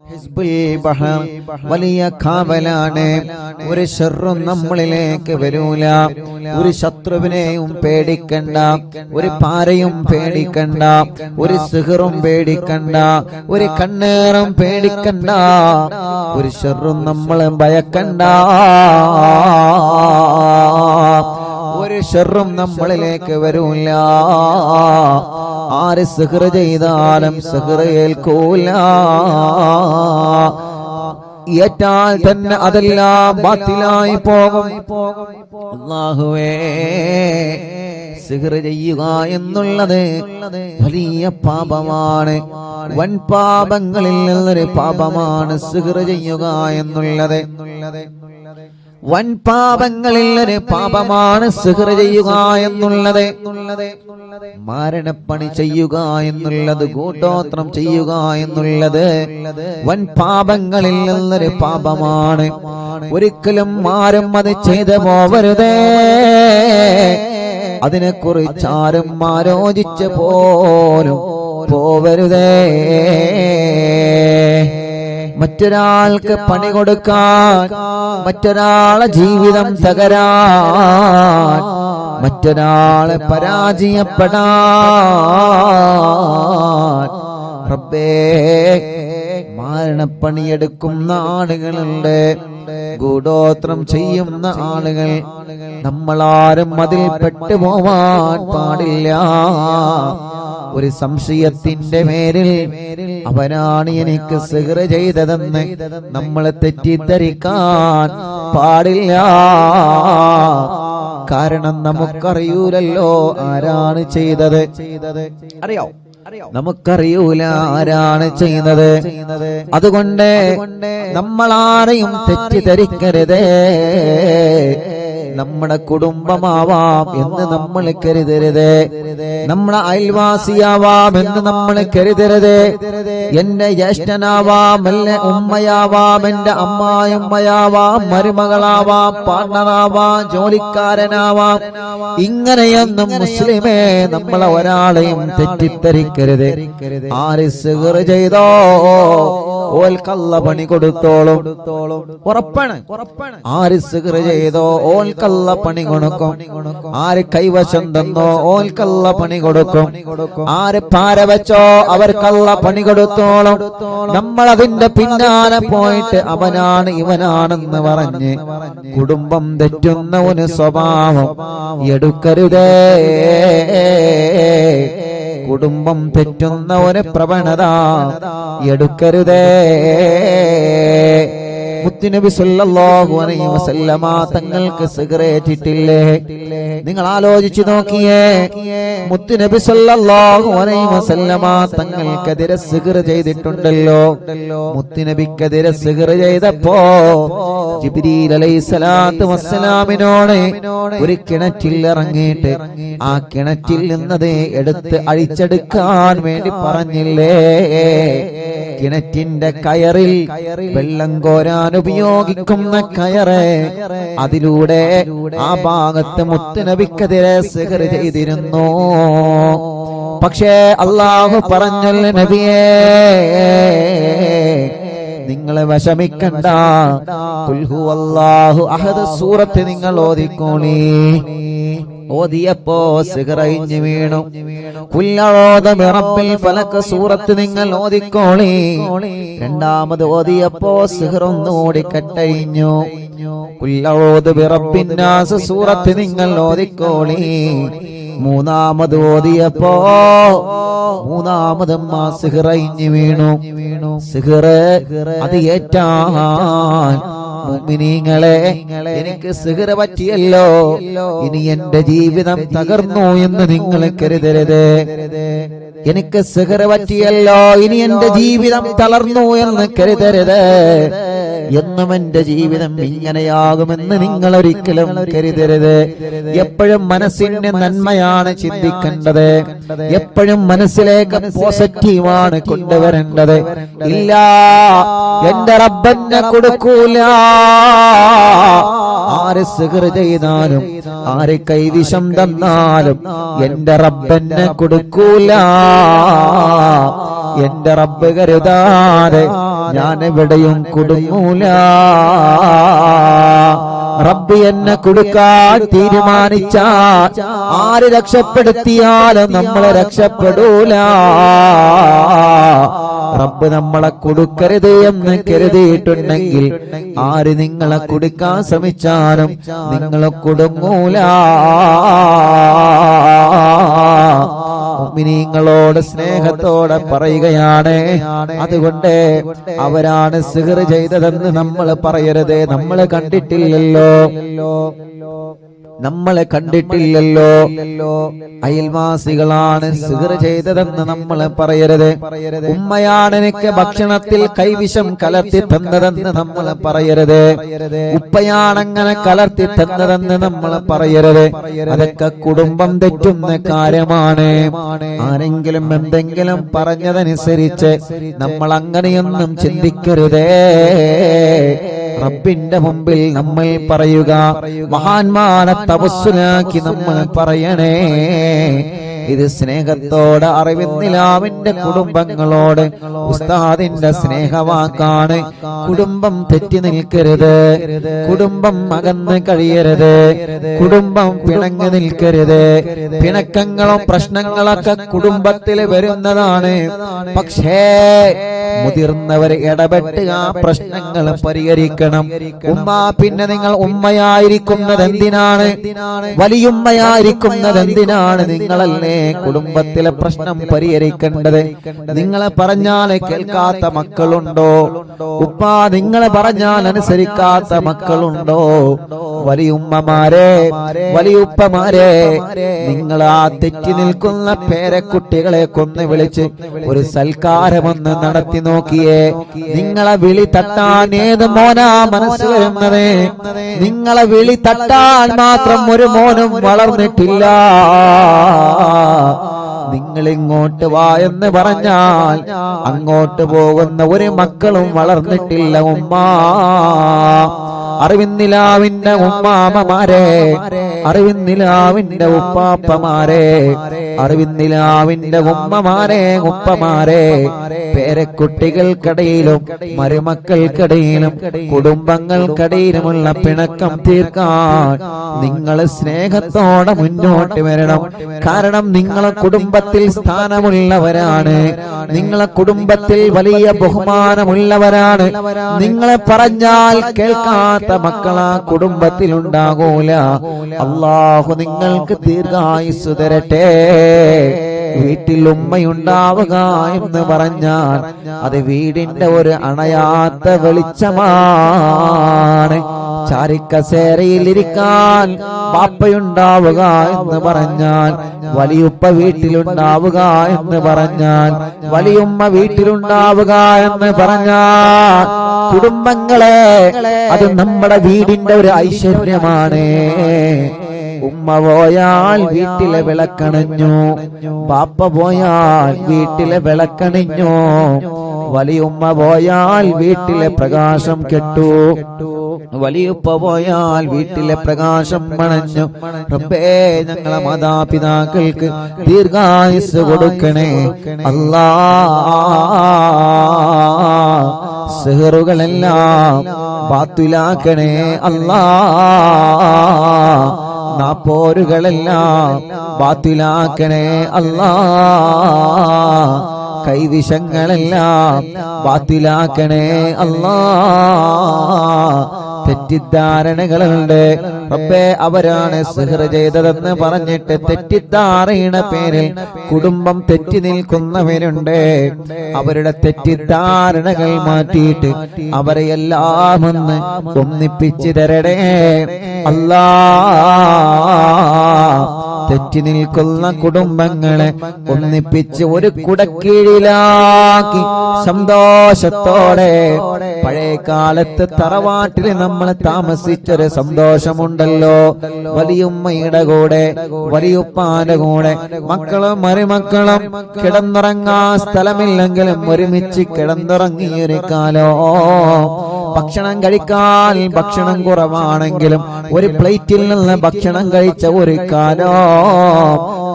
ഹിസ്ബുൽ ബഹർ വലിയ കാവലാണ്. ഒരു ശർറും നമ്മളിലേക്ക് വരൂല. ഒരു ശത്രുവിനെയും പേടിക്കണ്ട, ഒരു പാരയും പേടിക്കണ്ട, ഒരു സിഹറും പേടിക്കണ്ട, ഒരു കണ്ണേറും പേടിക്കണ്ട, ഒരു ശർറും നമ്മളെ ഭയക്കണ്ട. ഒരു ശർറും നമ്മളിലേക്ക് വരൂല. ആര് സിഹർ ചെയ്താലും സിഹർ ഏൽക്കൂല. ഏറ്റാൽ തന്നെ അതെല്ലാം ബാത്തിലായി പോകും. അല്ലാഹുവേ, സിഹർ ചെയ്യുക എന്നുള്ളത് വലിയ പാപമാണ്. വൻ പാപങ്ങളിൽ നിന്നൊരു പാപമാണ് സിഹർ ചെയ്യുക എന്നുള്ളത്. വൻ പാപങ്ങളിൽ ഒരു പാപമാണ് സിഹർ ചെയ്യുക എന്നുള്ളത്. മാരണപ്പണി ചെയ്യുക എന്നുള്ളത്, കൂട്ടോത്രം ചെയ്യുക എന്നുള്ളത് വൻ പാപങ്ങളിൽ നിന്നൊരു പാപമാണ്. ഒരിക്കലും ആരും അത് ചെയ്തു പോവരുതേ. അതിനെക്കുറിച്ചാരും ആലോചിച്ച് പോലും പോവരുതേ. മറ്റൊരാൾക്ക് പണി കൊടുക്കാൻ, മറ്റൊരാളെ ജീവിതം തകരാൻ, മറ്റൊരാളെ പരാജയപ്പെടാൻ റബ്ബേ മാരണപ്പണിയെടുക്കുന്ന ആളുകളുണ്ട്, ഗൂഢോത്രം ചെയ്യുന്ന ആളുകൾ. നമ്മളാരും അതിൽ പെട്ടുപോവാൻ പാടില്ല. ഒരു സംശയത്തിന്റെ പേരിൽ അവനാണ് എനിക്ക് സിഹർ ചെയ്തതെന്ന് നമ്മളെ തെറ്റിദ്ധരിക്കാൻ പാടില്ല. കാരണം നമുക്കറിയൂലല്ലോ ആരാണ് ചെയ്തത്. അറിയോ? നമുക്കറിയൂല ആരാണ് ചെയ്യുന്നത്. അതുകൊണ്ട് നമ്മളാരെയും തെറ്റിദ്ധരിക്കരുതേ. നമ്മുടെ കുടുംബമാവാം എന്ന് നമ്മൾ കരുതരുത്. നമ്മുടെ അയൽവാസിയാവാം എന്ന് നമ്മൾ കരുതരുത്. എന്റെ ജ്യേഷ്ഠനാവാം, എന്റെ ഉമ്മയാവാം, എന്റെ അമ്മായിമ്മയാവാം, മരുമകളാവാം, പാർട്ണറാവാം, ജോലിക്കാരനാവാം. ഇങ്ങനെയൊന്നും മുസ്ലിമേ നമ്മളെ ഒരാളെയും തെറ്റിദ്ധരിക്കരുത്. ആര് സിഹർ ചെയ്തോ ഓൽക്കല്ല പണി കൊടുത്തോളും. ഉറപ്പാണ്. ആര് സിഹർ ചെയ്തോ ഓൽക്കല്ല പണി കൊടുക്കും. ആര് കൈവശം തന്നോ ഓൽക്കല്ല പണി കൊടുക്കും. ആര് പാര വെച്ചോ അവർക്കല്ല പണി കൊടുത്തോളും. നമ്മൾ അതിന്റെ പിന്നാലെ പോയിട്ട് അവനാണ് ഇവനാണെന്ന് പറഞ്ഞ് കുടുംബം തെറ്റുന്ന ഒരു സ്വഭാവം എടുക്കരുതേ. കുടുംബം തെറ്റുന്ന ഒരു പ്രവണത എടുക്കരുതേ. മുത്തുനബി സല്ലല്ലാഹു അലൈഹി വസല്ലമ തങ്ങൾക്ക് സിഗരറ്റിട്ടില്ലേ? നിങ്ങൾ ആലോചിച്ചു നോക്കിയേ. മുത്തുനബി സല്ലല്ലാഹു അലൈഹി വസല്ലമ തങ്ങൾക്കെതിരെ സിഗർ ചെയ്തിട്ടുണ്ടല്ലോ. മുത്തുനബിക്കെതിരെ സിഗർ ചെയ്തപ്പോ ജിബ്രീൽ അലൈഹിസ്സലാത്തു വസ്സലാമിനോട് ഒരു കിണറ്റിൽ ഇറങ്ങിയിട്ട് ആ കിണറ്റിൽ നിന്നത് എടുത്ത് അഴിച്ചെടുക്കാൻ വേണ്ടി പറഞ്ഞില്ലേ? കിണറ്റിന്റെ കയറിൽ വെള്ളം കോരാൻ ഉപയോഗിക്കുന്ന കയറ്, അതിലൂടെ ആ ഭാഗത്ത് മുത്തുനബിക്കെതിരെ സിഹർ ചെയ്തിരുന്നു. പക്ഷേ അല്ലാഹു പറഞ്ഞല്ലോ നബിയേ, നിങ്ങളെ വിഷമിക്കണ്ട. ഖുൽ ഹുവല്ലാഹു അഹദ് സൂറത്ത് നിങ്ങൾ ഓതിക്കോളി. ഓതിയപ്പോ സിഹർ അഴിഞ്ഞു വീണു. ഖുൽ അഊദു ബിറബ്ബിൽ ഫലക് സൂറത്ത് നിങ്ങൾ ഓതിക്കോളി. രണ്ടാമത് ഓതിയപ്പോ സിഹർ ഒന്നുകൂടി കട്ടഴിഞ്ഞു. ഖുൽ അഊദു ബിറബ്ബിൻ നാസ് സൂറത്ത് നിങ്ങൾ ഓതിക്കോളി. മൂന്നാമത് ഓതിയപ്പോ മൂന്നാമതും ആ സിഹർ അഴിഞ്ഞു വീണു. സിഹർ അത് ഏറ്റാൻ മുഅ്മിനീങ്ങളെ, എനിക്ക് സിഹർ പറ്റിയല്ലോ, ഇനി എന്റെ ജീവിതം തകർന്നു എന്ന് നിങ്ങൾ കരുതരുത്. എനിക്ക് സിഹർ പറ്റിയല്ലോ, ഇനി എന്റെ ജീവിതം തളർന്നു എന്ന് കരുതരുത്. എന്നും എന്റെ ജീവിതം ഇങ്ങനെയാകുമെന്ന് നിങ്ങൾ ഒരിക്കലും കരുതരുത്. എപ്പോഴും മനസ്സിന്റെ നന്മയാണ് ചിന്തിക്കേണ്ടത്. എപ്പോഴും മനസ്സിലേക്ക് പോസിറ്റീവാണ് കൊണ്ടുവരേണ്ടത്. ഇല്ല, എന്റെ റബ്ബന്നെ കൊടുക്കൂല. ആര് സിഹർ ചെയ്താലും ആര് കൈവിഷം തന്നാലും എന്റെ റബ്ബന്നെ കൊടുക്കൂല. എന്റെ റബ്ബ് കരുതാതെ ഞാൻ എവിടെയും കുടുങ്ങൂല. റബ്ബ് എന്നെ കൊടുക്കാൻ തീരുമാനിച്ചാൽ ആര് രക്ഷപ്പെടുത്തിയാലും നമ്മളെ രക്ഷപ്പെടൂല. റബ്ബ് നമ്മളെ കൊടുക്കരുത് എന്ന് കരുതിയിട്ടുണ്ടെങ്കിൽ ആര് നിങ്ങളെ കൊടുക്കാൻ ശ്രമിച്ചാലും നിങ്ങളെ കുടുങ്ങൂല. മുഅ്മിനീങ്ങളോട് സ്നേഹത്തോടെ പറയുകയാണ്. അതുകൊണ്ട് അവരാണ് സിഹ്ർ ചെയ്തതെന്ന് നമ്മൾ പറയരുത്. നമ്മൾ കണ്ടിട്ടില്ലല്ലോ, നമ്മളെ കണ്ടിട്ടില്ലല്ലോ. അയൽവാസികളാണ് സിഹ്ർ ചെയ്തതെന്ന് നമ്മൾ പറയരുത്. ഉമ്മയാണ് എനിക്ക് ഭക്ഷണത്തിൽ കൈവിഷം കലർത്തി തന്നതെന്ന് നമ്മൾ പറയരുത്. ഉപ്പയാണങ്ങനെ കലർത്തി തന്നതെന്ന് നമ്മൾ പറയരുത്. അതൊക്കെ കുടുംബം തെറ്റുന്ന കാര്യമാണ്. ആരെങ്കിലും എന്തെങ്കിലും പറഞ്ഞതനുസരിച്ച് നമ്മൾ അങ്ങനെയൊന്നും ചിന്തിക്കരുതേ. റബ്ബിന്റെ മുമ്പിൽ നമ്മൾ പറയുക, മഹാന്മാരെ തവസ്സുലാക്കി നമ്മൾ പറയണേ. ഇത് സ്നേഹത്തോടെ അറിവിന്നിലാവിന്റെ കുടുംബങ്ങളോട് ഉസ്താദിന്റെ സ്നേഹവാക്കാണ്. കുടുംബം തെറ്റി നിൽക്കരുത്, കുടുംബം അകന്ന് കഴിയരുത്, കുടുംബം പിണങ്ങി നിൽക്കരുത്. പിണക്കങ്ങളും പ്രശ്നങ്ങളൊക്കെ കുടുംബത്തിൽ വരുന്നതാണ്. പക്ഷേ മുതിർന്നവർ ഇടപെട്ട് ആ പ്രശ്നങ്ങൾ പരിഹരിക്കണം. ഉമ്മ, പിന്നെ നിങ്ങൾ ഉമ്മയായിരിക്കുന്നത് എന്തിനാണ്? വലിയുമ്മയായിരിക്കുന്നത് എന്തിനാണ്? നിങ്ങളല്ലേ കുടുംബത്തിലെ പ്രശ്നം പരിഹരിക്കേണ്ടത്. നിങ്ങളെ പറഞ്ഞാൽ കേൾക്കാത്ത മക്കളുണ്ടോ? ഉപ്പ നിങ്ങളെ പറഞ്ഞാൽ അനുസരിക്കാത്ത മക്കളുണ്ടോ? വലിയുമ്മമാരെ, വലിയുപ്പമാരെ, നിങ്ങൾ ആ തെറ്റി നിൽക്കുന്ന പേരക്കുട്ടികളെ കൊന്ന് വിളിച്ച് ഒരു സൽക്കാരമൊന്ന് നടത്തി നോക്കിയേ. നിങ്ങളെ വിളി തട്ടാൻ ഏത് മോനാ മനസ്സ് വരുന്നത്? നിങ്ങളെ വിളി തട്ടാൻ മാത്രം ഒരു മോനും വളർന്നിട്ടില്ല. നിങ്ങൾ ഇങ്ങോട്ട് വാ എന്ന് പറഞ്ഞാൽ അങ്ങോട്ട് പോകുന്ന ഒരു മക്കളും വളർന്നിട്ടില്ല. ഉമ്മ, അറിവിന്നിലാവിന്റെ ഉമ്മാമമാരെ, അറിവിന്നിലാവിന്റെ ഉപ്പാപ്പമാരെ, അറിവിന്നിലാവിന്റെ ഉമ്മമാരെ, ഉപ്പമാരെ, പേരക്കുട്ടികൾക്കിടയിലും മരുമക്കൾക്കിടയിലും കുടുംബങ്ങൾക്കിടയിലുമുള്ള പിണക്കം തീർക്കാൻ നിങ്ങൾ സ്നേഹത്തോടെ മുന്നോട്ട് വരണം. കാരണം നിങ്ങളെ കുടുംബത്തിൽ സ്ഥാനമുള്ളവരാണ്, നിങ്ങളെ കുടുംബത്തിൽ വലിയ ബഹുമാനമുള്ളവരാണ്. നിങ്ങളെ പറഞ്ഞാൽ കേൾക്കാത്ത മക്കളാ കുടുംബത്തിൽ ഉണ്ടാകൂല. അല്ലാഹു നിങ്ങൾക്ക് ദീർഘായുസ്സ് തരട്ടെ. വീട്ടിൽ ഉമ്മയുണ്ടാവുക എന്ന് പറഞ്ഞാൽ അത് വീടിന്റെ ഒരു അണയാത്ത വെളിച്ചമാണ്. ചാരിക്കസേരയിലിരിക്കാൻ ബാപ്പയുണ്ടാവുക എന്ന് പറഞ്ഞാൽ, വലിയുപ്പ വീട്ടിലുണ്ടാവുക എന്ന് പറഞ്ഞാൽ, വലിയുമ്മ വീട്ടിലുണ്ടാവുക എന്ന് പറഞ്ഞാൽ, കുടുംബങ്ങളെ അത് നമ്മുടെ വീടിന്റെ ഒരു ഐശ്വര്യമാണ്. ഉമ്മ പോയാൽ വീട്ടിലെ വിളക്കണിഞ്ഞു, ബാപ്പ പോയാൽ വീട്ടിലെ വിളക്കണിഞ്ഞു, വലിയുമ്മ പോയാൽ വീട്ടിലെ പ്രകാശം കെട്ടു, വലിയുപ്പ പോയാൽ വീട്ടിലെ പ്രകാശം മണഞ്ഞു. റബ്ബേ, ഞങ്ങളെ മാതാപിതാക്കൾക്ക് ദീർഘായുസ്സ് കൊടുക്കണേ അല്ലാ. സിഹറുകളെല്ലാം ബാത്തിലാക്കണേ അല്ലാ. നാപ്പോരുകളെല്ലാം ബാത്തിലാക്കണേ അല്ലാ. കൈവിഷങ്ങളെല്ലാം ബാത്തിലാക്കണേ അല്ലാ. തെറ്റിദ്ധാരണകളുണ്ട്. റബ്ബേ, അവരാണ് സിഹ്ർ ചെയ്തതെന്ന് പറഞ്ഞിട്ട് തെറ്റിദ്ധാരണയുടെ പേരിൽ കുടുംബം തെറ്റി നിൽക്കുന്നവരുണ്ട്. അവരുടെ തെറ്റിദ്ധാരണകൾ മാറ്റിയിട്ട് അവരെ എല്ലാം ഒന്ന് ഒന്നിപ്പിച്ചു തരണേ അല്ലാ. തെറ്റി നിൽക്കുന്ന കുടുംബങ്ങളെ ഒന്നിപ്പിച്ച് ഒരു കുടക്കീഴിലാക്കി സന്തോഷത്തോടെ, പഴയ കാലത്ത് തറവാട്ടിൽ നമ്മൾ താമസിച്ചൊരു സന്തോഷമുണ്ടല്ലോ. വലിയുമ്മയുടെ കൂടെ, വലിയുപ്പാന്റെ കൂടെ, മക്കളും മരുമക്കളും കിടന്നുറങ്ങാൻ സ്ഥലമില്ലെങ്കിലും ഒരുമിച്ച് കിടന്നുറങ്ങിയൊരു കാലോ. ഭക്ഷണം കഴിക്കാൻ ഭക്ഷണം കുറവാണെങ്കിലും ഒരു പ്ലേറ്റിൽ നിന്ന് ഭക്ഷണം കഴിച്ച ഒരു കാലം,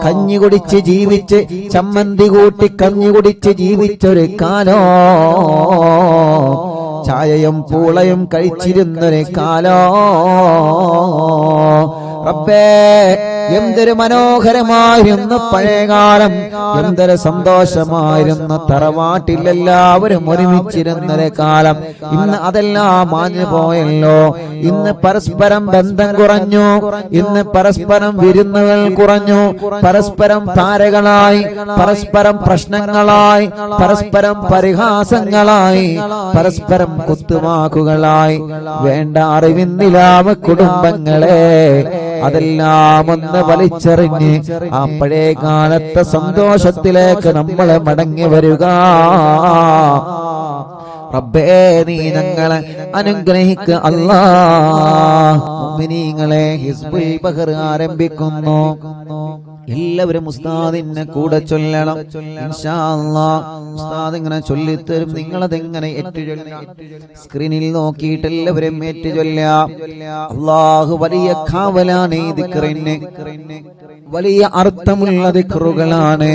കഞ്ഞി കുടിച്ച് ജീവിച്ച് ചമ്മന്തി കൂട്ടി കഞ്ഞി കുടിച്ച് ജീവിച്ചൊരു കാലോ, ചായയും പൂളയും കഴിച്ചിരുന്നൊരു കാലോ. റബ്ബേ, എന്തൊരു മനോഹരമായിരുന്നു പഴയകാലം, എന്തൊരു സന്തോഷമായിരുന്നു തറവാട്ടിൽ എല്ലാവരും ഒരുമിച്ചിരുന്നൊരു കാലം. ഇന്ന് അതെല്ലാം മാഞ്ഞു പോയല്ലോ. ഇന്ന് പരസ്പരം ബന്ധം കുറഞ്ഞു, ഇന്ന് പരസ്പരം വിരുന്നുകൾ കുറഞ്ഞു, പരസ്പരം താരകളായി, പരസ്പരം പ്രശ്നങ്ങളായി, പരസ്പരം പരിഹാസങ്ങളായി, പരസ്പരം കുത്തുവാക്കുകളായി. വേണ്ട അറിവിന്നിലാവ് കുടുംബങ്ങളെ, അതെല്ലാം ഒന്ന് വലിച്ചെറിഞ്ഞ് ആ പഴയ കാലത്തെ സന്തോഷത്തിലേക്ക് നമ്മൾ മടങ്ങി വരിക. റബ്ബേ, നീ ഞങ്ങളെ അനുഗ്രഹിക്കുക അല്ലാഹ്. മുഅ്മിനീങ്ങളെ, ഹിസ്ബുൽ ബഹർ ആരംഭിക്കുന്നു. എല്ലാവരും ഉസ്താദിനെ കൂടെ ചൊല്ലണം ഇൻഷാ അല്ലാഹ്. ഉസ്താദ് ഇങ്ങനെ ചൊല്ലിത്തരും, നിങ്ങളതെങ്ങനെ ഏറ്റുചൊല്ലാം. സ്ക്രീനിൽ നോക്കിയിട്ട് എല്ലാവരും ഏറ്റുചൊല്ലാം. അല്ലാഹു വലിയ കാവലാണ് ഈ ദിക്റിന്, വലിയ അർത്ഥമുള്ള ദിക്റുകളാണ്,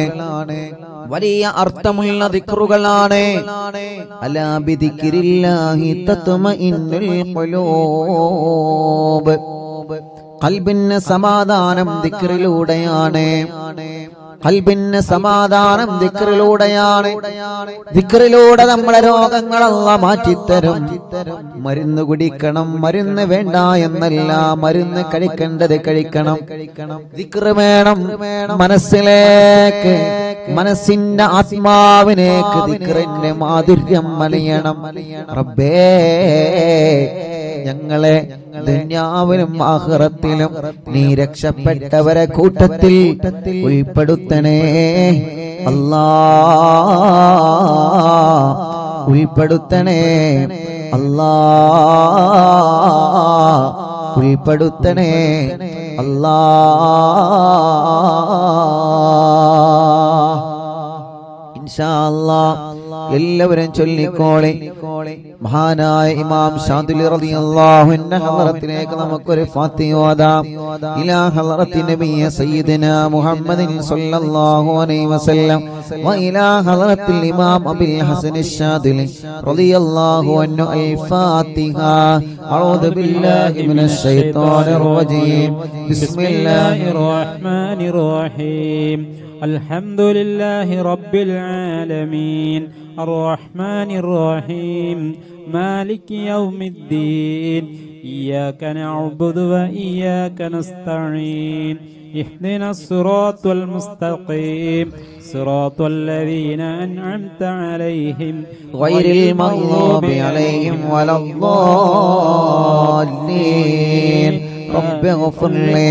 വലിയ അർത്ഥമുള്ള ദിക്റുകളാണ്. അലാ ബിദിക്രില്ലാഹി തത്മഇന്നുൽ ഖുലൂബ്. ഖൽബിന് സമാധാനം ദിക്റിലൂടെയാണ്, ഖൽബിന് സമാധാനം ദിക്റിലൂടെയാണ്. ദിക്റിലൂടെ നമ്മുടെ രോഗങ്ങളെല്ലാം മാറ്റിത്തരും. മരുന്ന് കുടിക്കണം, മരുന്ന് വേണ്ട എന്നല്ല, മരുന്ന് കഴിക്കേണ്ടത് കഴിക്കണം. ദിക്റ് വേണം മനസ്സിലേക്ക്, മനസ്സിന്റെ ആത്മാവിനേക്ക് ദിക്റിന്റെ മാധുര്യം അലിയണം. റബ്ബേ, ഞങ്ങളെ ദുനിയാവിലും ആഖിറത്തിലും നീ രക്ഷപ്പെട്ടവരെ കൂട്ടത്തിൽ ഉൾപ്പെടുത്തണേ അല്ലാഹ്, ഉൾപ്പെടുത്തണേ അല്ലാഹ്, ഉൾപ്പെടുത്തണേ അല്ലാഹ്. ഇൻഷാ അല്ലാഹ് എല്ലാവരും ചൊല്ലിക്കോളെ. മഹാനായ ഇമാം ഷാദിലി റളിയല്ലാഹു അൻഹു ഹളറത്തിലേക്ക് നമുക്കൊരു ഫാത്തിഹ ഓതാം. ഇലാ ഹളറത്തി നബിയ സയ്യിദനാ മുഹമ്മദിൻ സ്വല്ലല്ലാഹു അലൈഹി വസല്ലം വ ഇലാ ഹളറത്തിൽ ഇമാം അബുൽ ഹസൻ അശ്ശാദിലി റളിയല്ലാഹു അൻഹു. അൽ ഫാത്തിഹ. അഊദു ബില്ലാഹി മിനശ് ശൈത്വാനിർ റജീം. ബിസ്മില്ലാഹിർ റഹ്മാനിർ റഹീം. الحمد لله رب العالمين الرحمن الرحيم مالك يوم الدين إياك نعبد وإياك نستعين اهدنا الصراط المستقيم صراط الذين أنعمت عليهم غير المغضوب عليهم ولا الضالين رب اغفر لي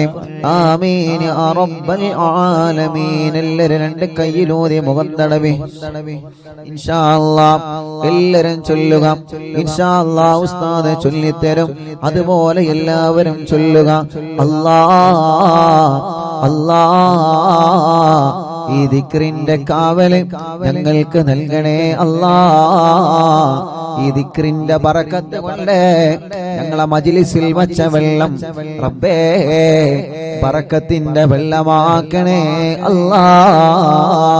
ആമീൻ യാ റബ്ബൽ ആലമീൻ. എല്ലാവരും രണ്ട് കൈയിലൂതി മുഖം തടവി ഇൻഷാ അല്ലാഹ് എല്ലാവരും ചൊല്ലുക. ഇൻഷാ അല്ലാഹ് ഉസ്താദ് ചൊല്ലിത്തരും, അതുപോലെ എല്ലാവരും ചൊല്ലുക. അല്ലാഹ് അല്ലാഹ്, ഈ ദിക്റിന്റെ കാവല് ഞങ്ങൾക്ക് നൽകണേ അല്ലാഹ്. ഈ ദിക്റിന്റെ ബറക്കത്ത് കൊണ്ട് ഞങ്ങളെ മജ്ലിസിൽ വച്ച വെള്ളം റബ്ബേ ബറക്കത്തിന്റെ വെള്ളമാക്കണേ അല്ലാഹ്.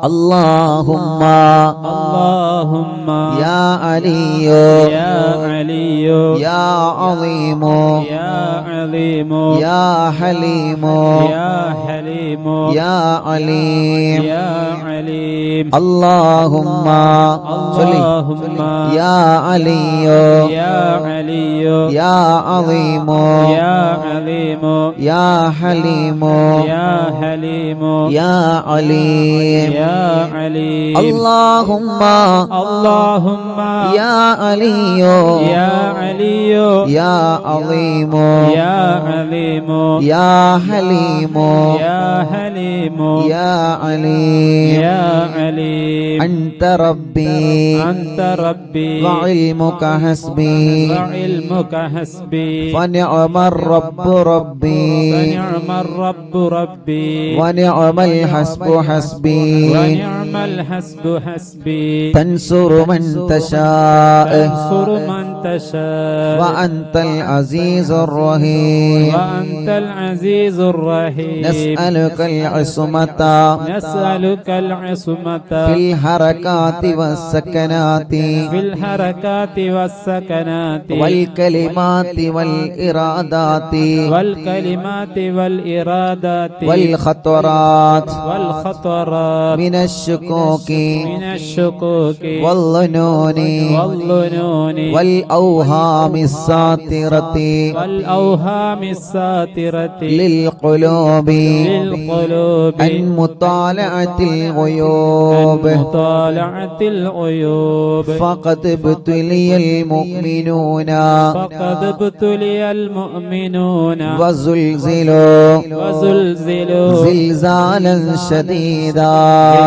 اللهم اللهم يا علي يا علي يا عظيم يا عظيم يا حليم يا حليم يا عليم يا عليم. اللهم اللهم يا علي يا علي يا عظيم يا عظيم يا حليم يا حليم يا عليم يا عليم. اللهم اللهم يا علي يا علي يا عظيم يا عظيم يا حليم يا حليم يا عليم يا عليم. أنت ربي أنت ربي وعلمك حسبي وعلمك حسبي فنعم الرب ربي فنعم الرب ربي ونعم الحسب حسبي ونعم نعم الحسب حسبي تنصر من تشاء تنصر من تشاء وأنت العزيز الرحيم وأنت العزيز الرحيم نسألك العصمة نسألك العصمة في الحركات والسكنات في الحركات والسكنات والكلمات والإرادات والكلمات والإرادات والخطرات والخطرات من الشكوك من الشكوك والظنون والظنون والأوهام الساطرة والأوهام الساترة للقلوب للقلوب عن مطالعة الغيوب عن مطالعة الغيوب فقد ابتلي المؤمنون فقد ابتلي المؤمنون وزلزلوا وزلزلوا زلزالا شديدا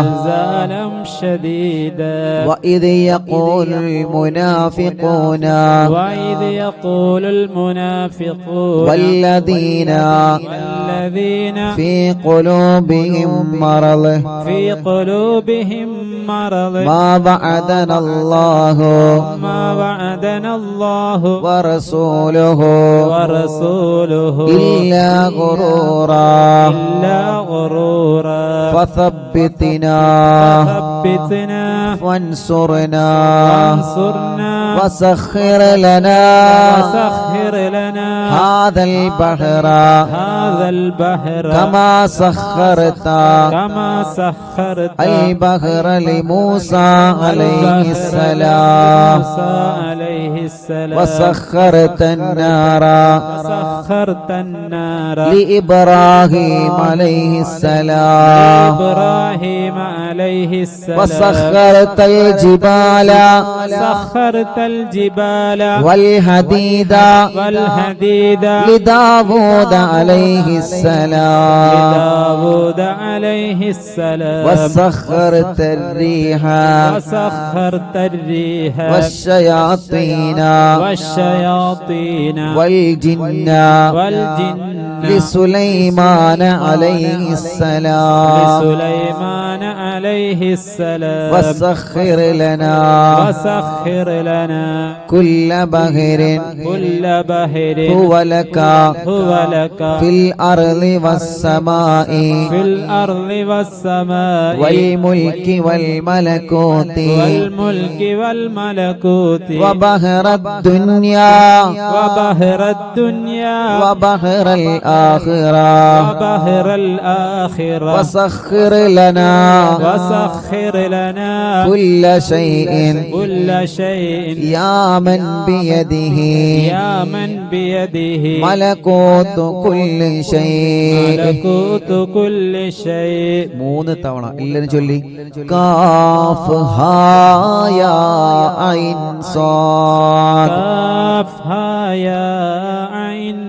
زلزالا شديدا وإذ يقول المنافقون وإذ يقول المنافقون والذين في قلوبهم مرض في قلوبهم مرض ما وعدنا الله ما وعدنا الله ورسوله إلا غرورا إلا غرورا فثبتنا وانصرنا وسخر لنا هذا البحر كما سخرت البحر لموسى عليه السلام وسخرت النار لإبراهيم عليه السلام وسخرت الجبال والحديد لداود عليه السلام وسخرت الريح والشياطين والجن لسليمان عليه السلام وسخر لنا كل بحر هو لك في الأرض والسماء والملك والملكوت وبحر الدنيا وبحر الآخرة وسخر لنا كل شيء يا من بيده ملكوت كل شيء മൂന്ന് തവണ എല്ലാരും ചൊല്ലി കാഫ് ഹാ യാ ഐൻ സാദ് കാഫ് ഹാ യാ ഐൻ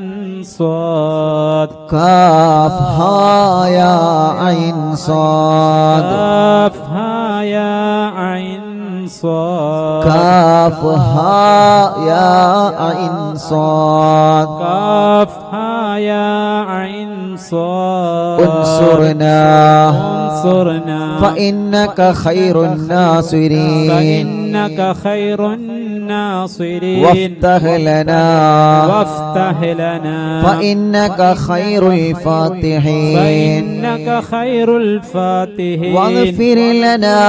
صاد كاف ها يا عين صاد كاف ها يا عين صاد كاف ها يا عين صاد كاف ها يا عين صاد انصرنا فإنك خير الناصرين وافتح لنا فإنك خير الفاتحين واغفر لنا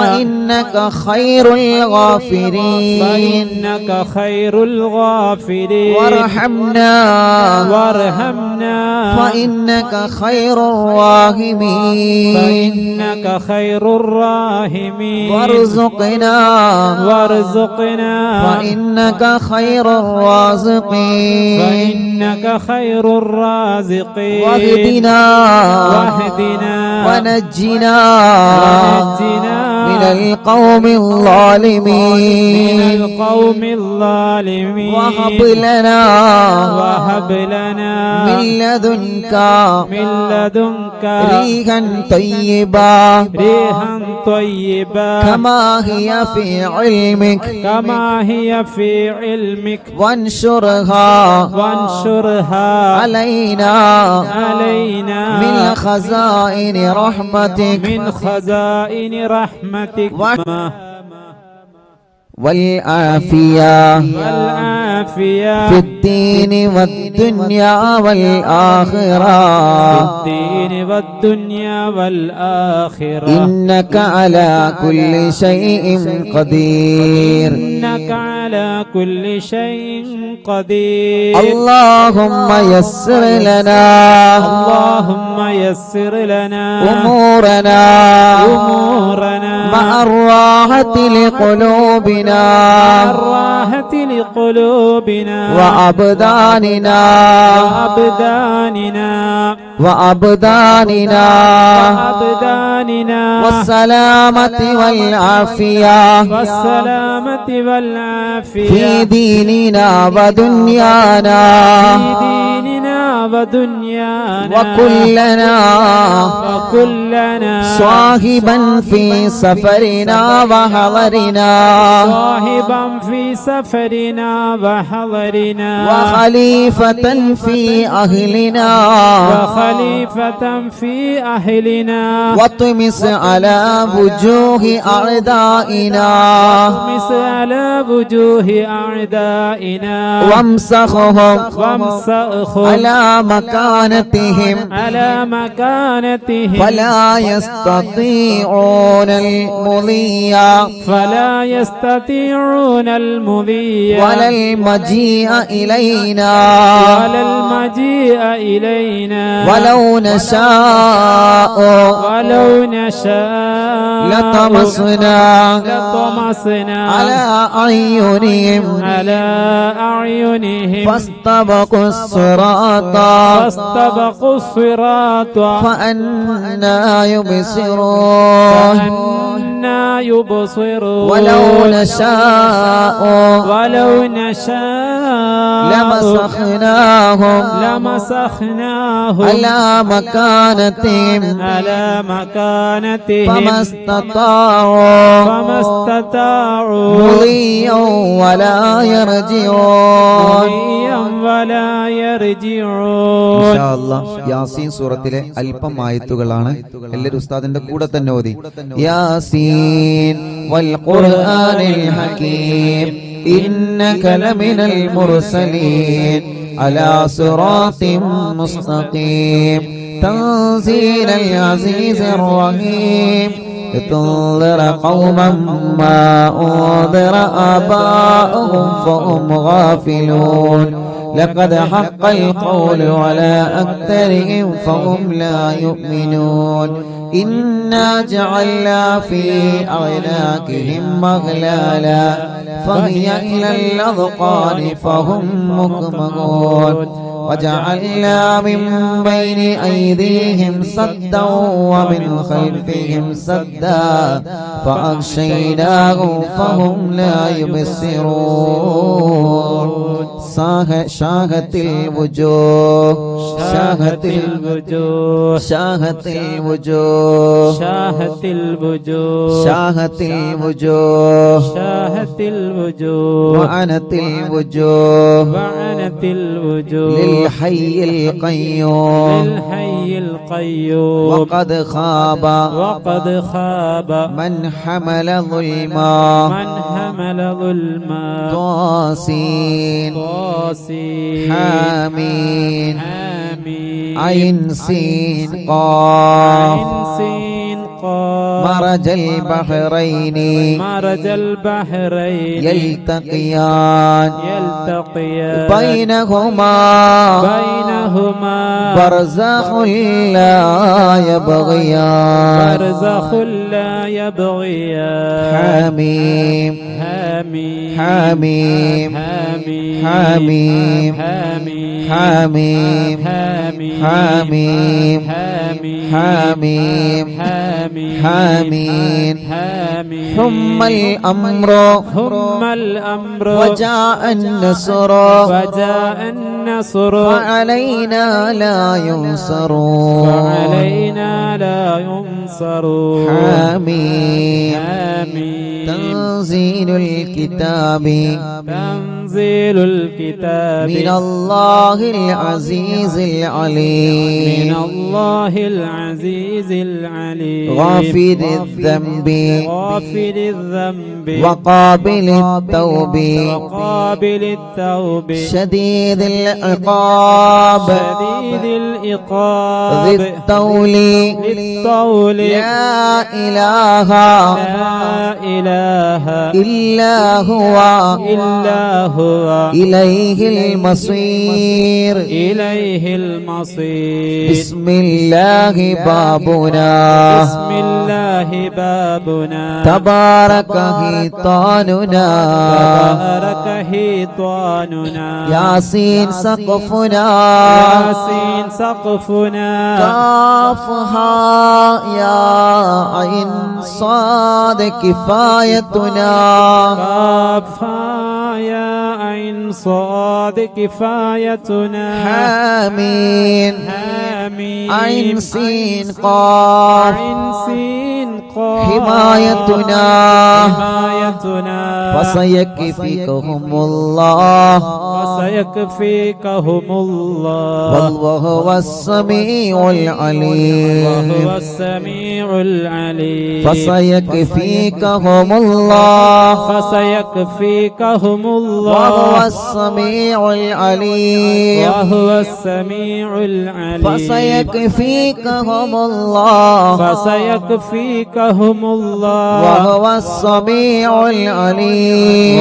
فإنك خير الغافرين وارحمنا فإنك خير الراحمين وارزقنا فإنك خير الرازقين واهدنا ونجنا من من القوم الظالمين وهب لنا من لدنك ريحا طيبا كما هي في علمك وانشرها علينا من خزائن رحمتك والعافية في الدين والدنيا والآخرة إنك على كل شيء قدير اللهم يسر لنا أمورنا مع الراحة لقلوبنا وأبداننا والسلامة والعافية في ديننا ودنيانا وكلنا صاحبا في سفرنا وحضرنا وخليفة في أهلنا واطمس على وجوه أعدائنا وامسخهم على مكانتهم فلا يستطيعون المضي ولا المجيء إلينا ولو نشاء لطمسنا على أعينهم فاستبقوا الصراط فأنا يبصرون ولو نشاء لمسخناهم على مكانتهم فما استطاعوا مضيا ولا يرجعون ഇൻഷാ അല്ലാഹ് യാസീൻ സൂറത്തിലെ അല്പം ആയത്തുകളാണ്. എല്ലാവരും ഉസ്താദിന്റെ കൂടെ തന്നെ ഓതി. യാസീൻ വൽ ഖുർആനിൽ ഹകീം ഇന്നക ലമിനൽ മുർസലീൻ അലാ സിറാത്തിൻ മുസ്തഖീം തൻസീലൽ അസീസിർ റഹീം لتنذر قوما ما أنذر آباؤهم فهم غافلون لقد حق القول على أكثرهم فهم لا يؤمنون إنا جعلنا في أعناقهم أغلالا فهي إلى الأذقان فهم مقمحون وجعلنا من بين أيديهم سدا ومن خلفهم سدا فأغشيناهم فهم لا يبصرون شاهت الوجوه وعنت الوجوه للحي القيوم وقد خاب من حمل ظلما طاسين حامين عين سين قاف مرج البحرين يلتقيان بينهما برزخ لا يبغيان حميم حميم حميم حميم حميم حميم حميم ثم الأمر وجاء النصر فعلينا لا ينصر حميم تنزيل الكتاب من الله العزيز العليم غافر الذنب وقابل التوب شديد العقاب ذي الطول لا إله إلا هو إليه المصير بسم الله بابنا تبارك حيطاننا ياسين سقفنا كافها يا عين صاد كفايتنا حامين عين سين قاف حمايتنا فسيكفيكهم الله والله هو السميع العليم فسيكفيكهم الله وهو السميع العليم فسيكفيكهم الله وهو السميع العليم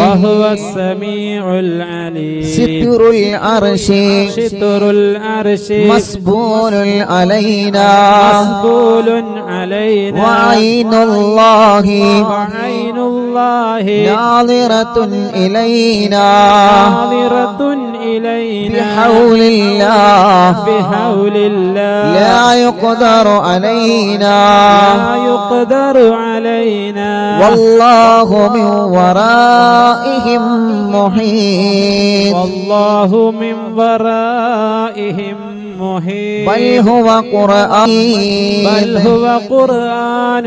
ستر العرش مسبول علينا وعين الله ناظرة إلينا بحول الله لا يقدر علينا والله من ورائهم محيط بل هو قرآن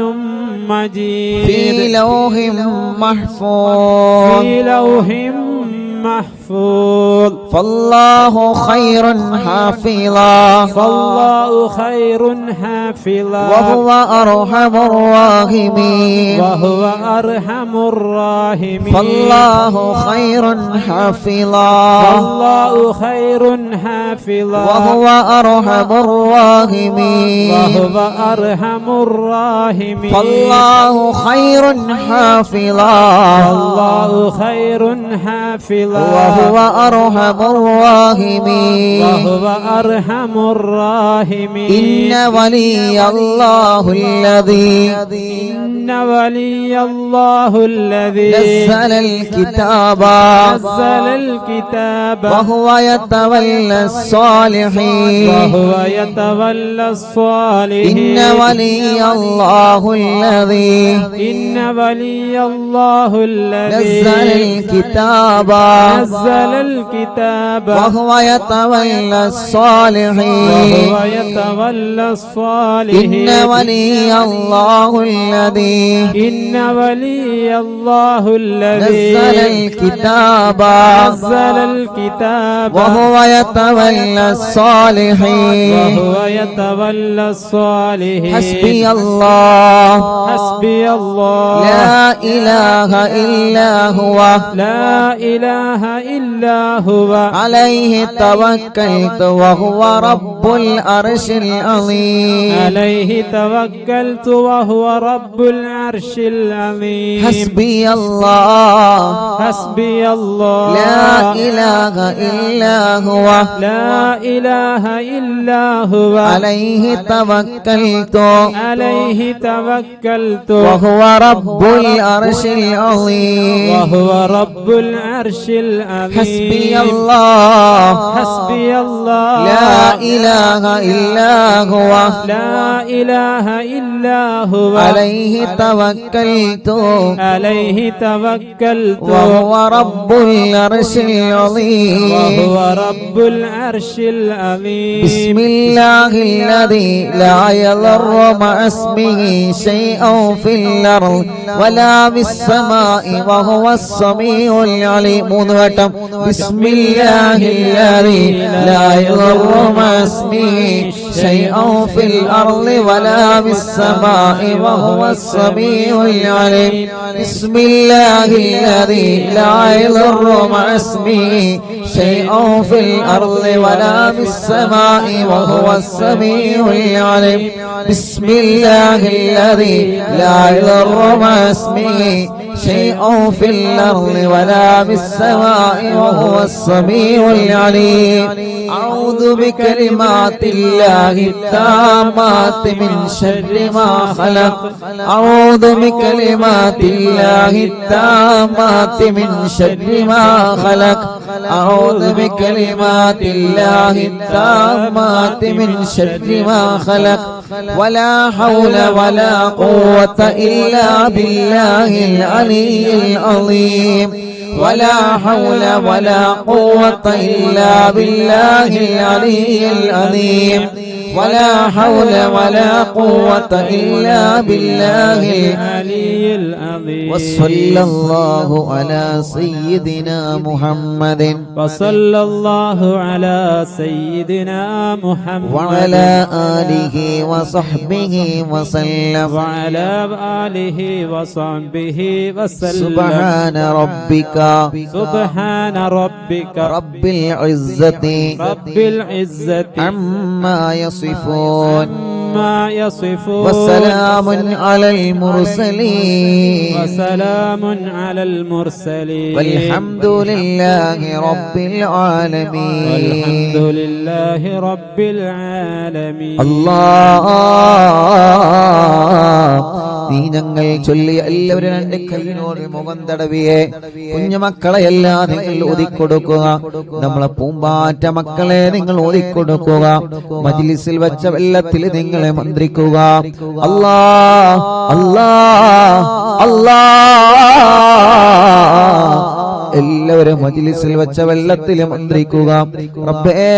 مجيد في لوح محفوظ فالله خير حافظا وهو أرحم الراحمين فالله خير حافظا وهو أرحم الراحمين فالله خير حافظا وهو أرحم الراحمين إن ولي الله الذي نزل الكتاب وهو يتولى الصالحين إن ولي الله الذي نزل الكتاب وهو يتولى الصالحين إن ولي الله الذي نزل الكتاب وهو يتولى الصالحين حسبي الله لا إله إلا هو عليه توكلت وهو رب العرش العظيم حسبي الله لا إله إلا هو عليه توكلت وهو رب العرش العظيم حسبي الله حسبي الله لا إله إلا هو لا إله إلا هو عليه توكلت عليه توكلت وهو رب العرش العظيم وهو رب العرش العظيم بسم الله الذي لا يضر مع اسمه شيء في الأرض ولا في السماء وهو السميع العليم بسم الله الذي لا يضر مع اسمه شيء في الأرض ولا في السماء وهو السميع العليم بسم الله الذي لا يضر مع اسمه شيء في الأرض ولا في السماء وهو السميع العليم بسم الله الذي لا يضر مع اسمه شيء في الأرض ولا في السماء وهو السميع العليم أعوذ بكلمات الله التامات من شر ما خلق أعوذ بكلمات الله التامات من شر ما خلق أعوذ بكلمات الله التامات من شر ما خلق ولا حول ولا قوة إلا بالله العلي العظيم ولا حول ولا قوة إلا بالله العلي العظيم ولا حول ولا قوة إلا بالله العلي العظيم وصلى الله على سيدنا محمد وصلى الله على سيدنا محمد وعلى آله وصحبه وسلم وعلى آله وصحبه وسلم سبحان ربك سبحان ربك رب العزة رب العزة عما يصفون ما يصفون وسلام على المرسلين وسلام على المرسلين والحمد لله رب العالمين والحمد لله رب العالمين الله നീ ഞങ്ങൾ ചൊല്ലിയ എല്ലാവരും രണ്ട് കൈയിനോട് മുഖം തടവിയെ കുഞ്ഞുമക്കളെല്ലാം നിങ്ങൾ ഒതുക്കൊടുക്കുക നമ്മളെ പൂമ്പാറ്റ മക്കളെ നിങ്ങൾ ഒതുക്കൊടുക്കുക മജ്ലിസിൽ വെച്ച വെള്ളത്തിൽ നിങ്ങളെ മന്ത്രിക്കുക അല്ലാ അല്ലാ അല്ലാ എല്ലാവരും മജ്ലിസിൽ വെച്ച വെള്ളത്തിൽ മന്ത്രിക്കുക റബ്ബേ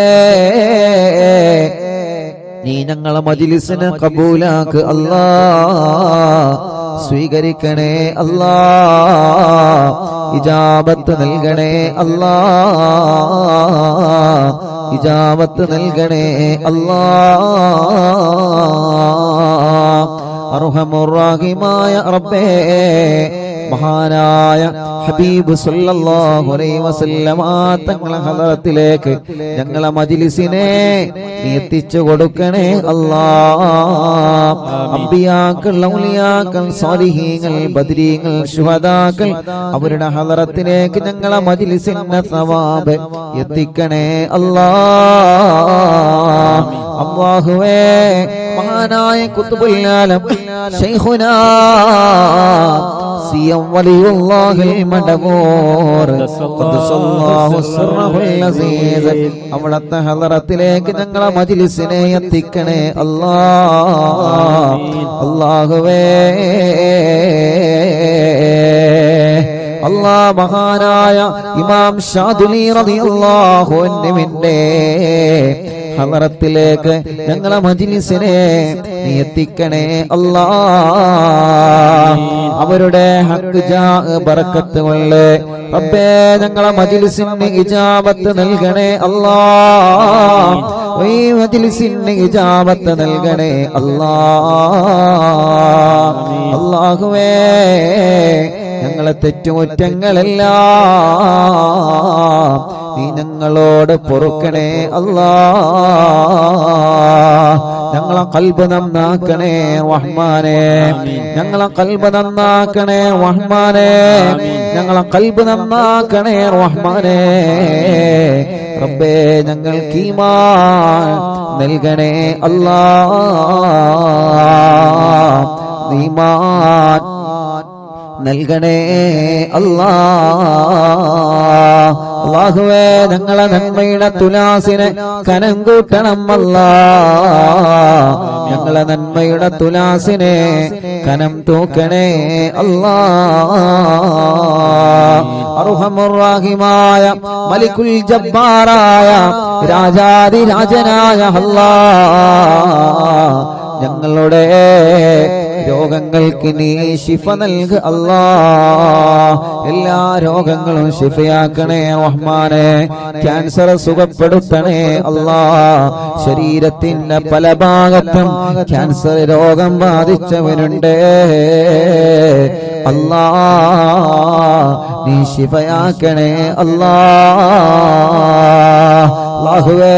നീ ഞങ്ങളെ മജ്ലിസിനെ കബൂലാക്ക് അല്ലാ സ്വീകരിക്കണേ അല്ലാ ഇജാബത്ത് നൽകണേ അല്ലാ ഇജാബത്ത് നൽകണേ അല്ലാ അർഹമുർ റഹീമായ റബ്ബേ മഹാനായ ഹബീബ് സല്ലല്ലാഹു അലൈഹി വസല്ലമ തങ്ങളെ ഹദറത്തിലേക്ക് ഞങ്ങളെ മജ്ലിസിനെ നീ എത്തിച്ചു കൊടുക്കണേ അല്ലാഹ് അംബിയാക്കൾ ഔലിയാക്കൾ സ്വാലിഹീങ്ങൾ ബദരീങ്ങൾ ശുഹദാക്കൾ അവരുടെ ഹദറത്തിലേക്ക് ഞങ്ങളെ മജ്ലിസിന്റെ സവാബ് എത്തിക്കണേ അല്ലാഹ് അല്ലാഹുവേ മഹാനായ ഖുത്ബുൽ ആലം ശൈഖുനാ സിയം വലിയുല്ലാഹിൽ മടവൂർ ഖദ്ദസല്ലാഹു സിർറഹുൽ അസീസ് അവിടുത്തെ ഹദറത്തിലേക്ക് ഞങ്ങളെ മജ്ലിസിനെ എത്തിക്കണേ അല്ലാഹ് അല്ലാഹുവേ അല്ലാഹ് മഹാനായ ഇമാം ഷാദുലി റളിയല്ലാഹു അൻഹുവിന്റെ ഹദറത്തിലേക്ക് ഞങ്ങളെ മജ്ലിസിനെ നീ എത്തിക്കണേ അല്ലാഹ് അവരുടെ ഹഖ് ജാ ബറക്കത്ത് കൊണ്ട് റബ്ബേ ഞങ്ങളെ മജ്ലിസിന് ഇജാബത്ത് നൽകണേ അല്ലാഹ് ഈ മജ്ലിസിന് ഇജാബത്ത് നൽകണേ അല്ലാഹ് അല്ലാഹുവേ ഞങ്ങളെ തെറ്റുകുറ്റങ്ങളെല്ലാം നീ ഞങ്ങളോട് പൊറുക്കണേ അല്ലാഹ് ഞങ്ങളെ ഖൽബ് നന്നാക്കണേ റഹ്മാനേ ഞങ്ങളെ ഖൽബ് നന്നാക്കണേ റഹ്മാനേ ഞങ്ങളെ ഖൽബ് നന്നാക്കണേ റഹ്മാനേ റബ്ബേ ഞങ്ങൾക്ക് ഈമാൻ നൽകണേ അല്ലാഹ് ഈമാൻ നൽകണേ അല്ലാഹ് അല്ലാഹുവേ ഞങ്ങളെ നന്മയുടെ തുലാസിനെ കനം കൂട്ടണം അല്ലാ. ഞങ്ങളെ നന്മയുടെ തുലാസിനെ കനം തൂക്കണേ അല്ലാ. അർഹമുർ റഹീമായ മലിക്കുൽ ജബ്ബാറായ രാജാധിരാജനായ അല്ലാഹ് ഞങ്ങളുടെ രോഗങ്ങൾക്ക് നീ ശിഫ നൽക അല്ലാഹ്. എല്ലാ രോഗങ്ങളും ശിഫയാക്കണേ റഹ്മാനെ. ക്യാൻസർ സുഖപ്പെടുത്തണേ അല്ലാഹ്. ശരീരത്തിന്റെ പല ഭാഗത്തും ക്യാൻസർ രോഗം ബാധിച്ചവരുണ്ട് അല്ലാഹ്, നീ ശിഫയാക്കണേ അല്ലാഹ്. അല്ലാഹുവേ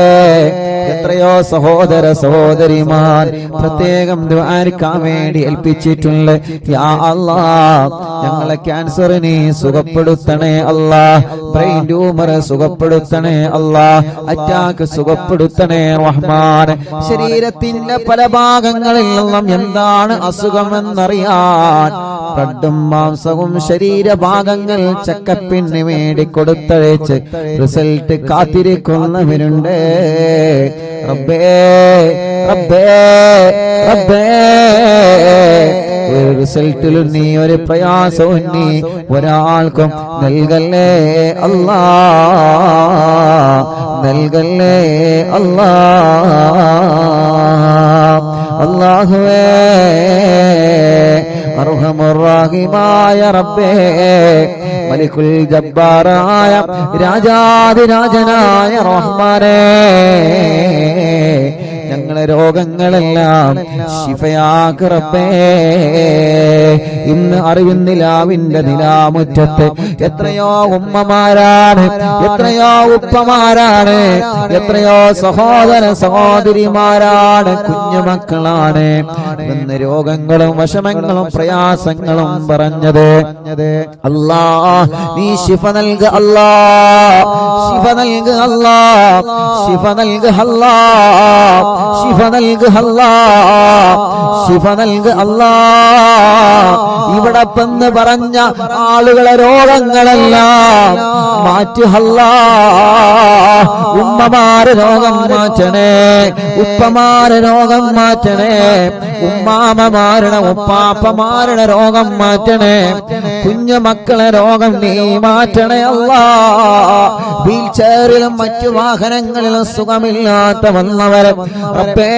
എത്രയോ സഹോദര സഹോദരിമാർ പ്രത്യേകം ദുആക്കാൻ വേണ്ടി ഏൽപ്പിച്ചിട്ടുണ്ട്. യാ അല്ലാഹ് ഞങ്ങളെ ക്യാൻസർ നീ സുഖപ്പെടുത്തണേ അല്ലാഹ്. ബ്രെയിൻ ട്യൂമർ സുഖപ്പെടുത്തണേ അല്ലാഹ്. അറ്റാക്ക് സുഖപ്പെടുത്തണേ റഹ്മാൻ. ശരീരത്തിന്റെ പല ഭാഗങ്ങളിൽ നിന്നും എന്താണ് അസുഖമെന്നറിയാൻ ബ്ലഡും മാംസവും ശരീരഭാഗങ്ങൾ ചെക്കപ്പിന് വേണ്ടി കൊടുത്തയച്ച് റിസൾട്ട് കാത്തിരിക്കുന്നവരുണ്ട്. റബ്ബേ റബ്ബേ റബ്ബേ ഒരു റിസൾട്ടിലും നീ ഒരു പ്രയാസവും നീ ഒരാൾക്കും നൽകല്ലേ അല്ലാ, നൽകല്ലേ അല്ലാ. അല്ലാഹുവേ അർഹമുർ റഹീമായ റബ്ബേ മലിക്കുൽ ജബ്ബാറായ രാജാധിരാജനായ റഹ്മാനേ ഞങ്ങളെ രോഗങ്ങളെല്ലാം ശിഫയാക്ക് റബ്ബേ. ഇന്ന് അറിവിന്നിലാവിന്റെ നിലാമുറ്റത്ത് എത്രയോ ഉമ്മമാരാണ്, എത്രയോ ഉപ്പമാരാണ്, എത്രയോ സഹോദര സഹോദരിമാരാണ്, കുഞ്ഞുമക്കളാണ് ഇന്ന് രോഗങ്ങളും വിഷമങ്ങളും പ്രയാസങ്ങളും പറഞ്ഞത്. അല്ലാ നീ ശിഫ നൽക അല്ലാ, ശിഫ നൽക അല്ലാ, ശിഫ നൽക അല്ലാ, ശിഫ നൽക അല്ലാ, ശിഫ നൽക അല്ലാ. ഇവിടെ പെന്ന് പറഞ്ഞ ആളുകളെ രോഗങ്ങളെല്ലാം മാറ്റി അല്ലാ. ഉമ്മമാരെ രോഗം മാറ്റണേ, ഉപ്പമാരെ രോഗം മാറ്റണേ, ഉമ്മാമമാരുടെ ഉപ്പാപ്പമാരുടെ രോഗം മാറ്റണേ, കുഞ്ഞു മക്കളെ രോഗം നീ മാറ്റണേ അല്ലാ. വീൽ ചെയറിലും മറ്റു വാഹനങ്ങളിലും സുഖമില്ലാത്ത വന്നവരെ റബ്ബേ